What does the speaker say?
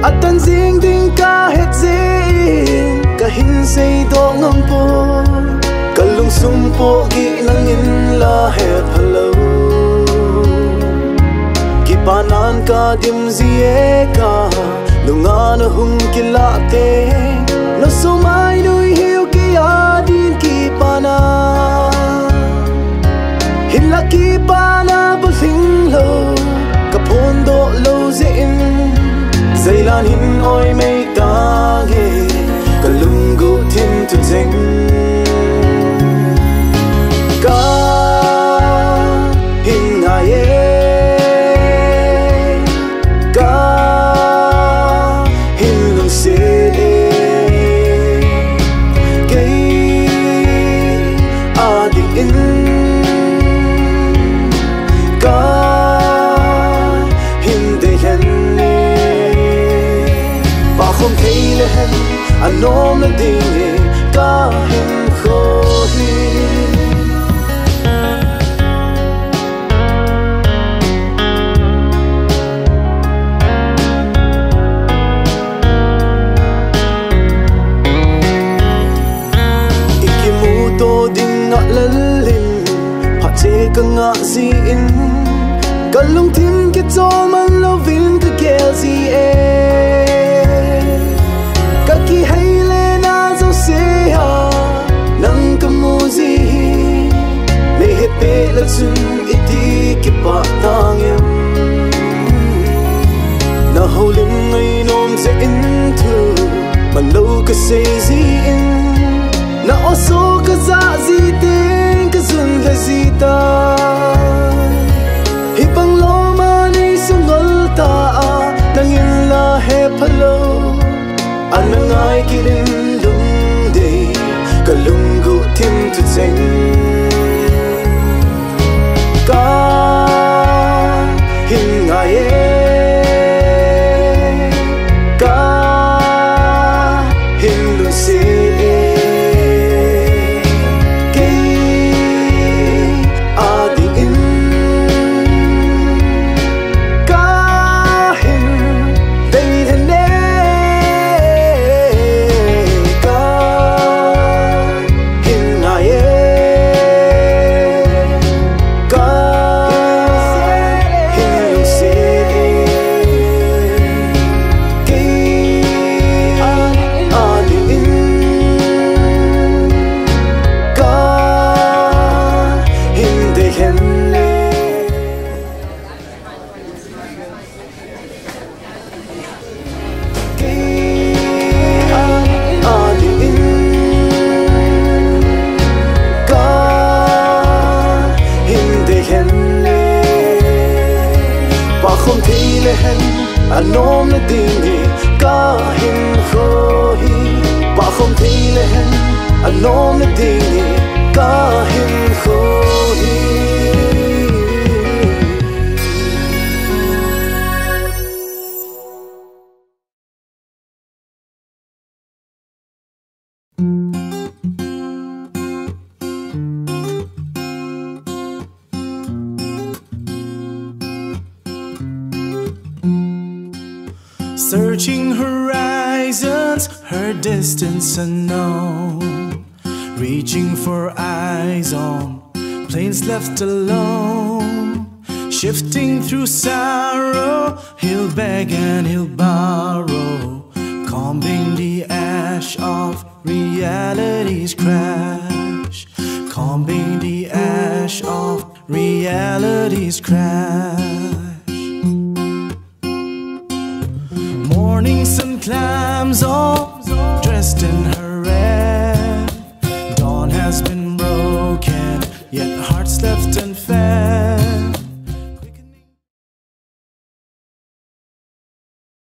atan zing ding ka het zin ka hin sei do ngam po kalung sum po gi nang in la het hello ki panan ka dim zie ka lunga na hung ki la te no sumai nui hiu ki adin ki pana hin la ki pana buling lo ka pondo lo zin zailan hin oi mei ta ge kalungu tin tu zeng ka hin nga ye ka hin lung se ke a di in ka hin de hen ba không thấy lên anh ôm lên tình ca hình khô hi ikimuto ding ngạ lân linh họ chế cả ngạ gì in kalung tim ke cho man lo vin ka kel gì ka ki hay le na zo se ha nang ka mu zi me he pe la chun iti ki pa tang em na holim ngai nom se in thu man lo ka se zi in na oso ka za zi tin ka zun la zi ta hi bang lo ma ni sungol ta nang in la he phalo anangai kilin lung de kalungu tim tu zeng ka hin nga ye ka hin lu se ke a di in ka hin dei hen ne ka hin nga ye ka hin lu se ke a di in ka hin de hen ne ke a di in ka hin de hen ne ba không thấy lên anh ôm lên tình ka hin khô hi ba không thấy lên anh ôm lên tình ka hin khô hi Searching horizons, her distance unknown, reaching for eyes on plains left alone, shifting through sorrow, he'll beg and he'll borrow, combing the ash of reality's crash, combing the ash of reality's crash.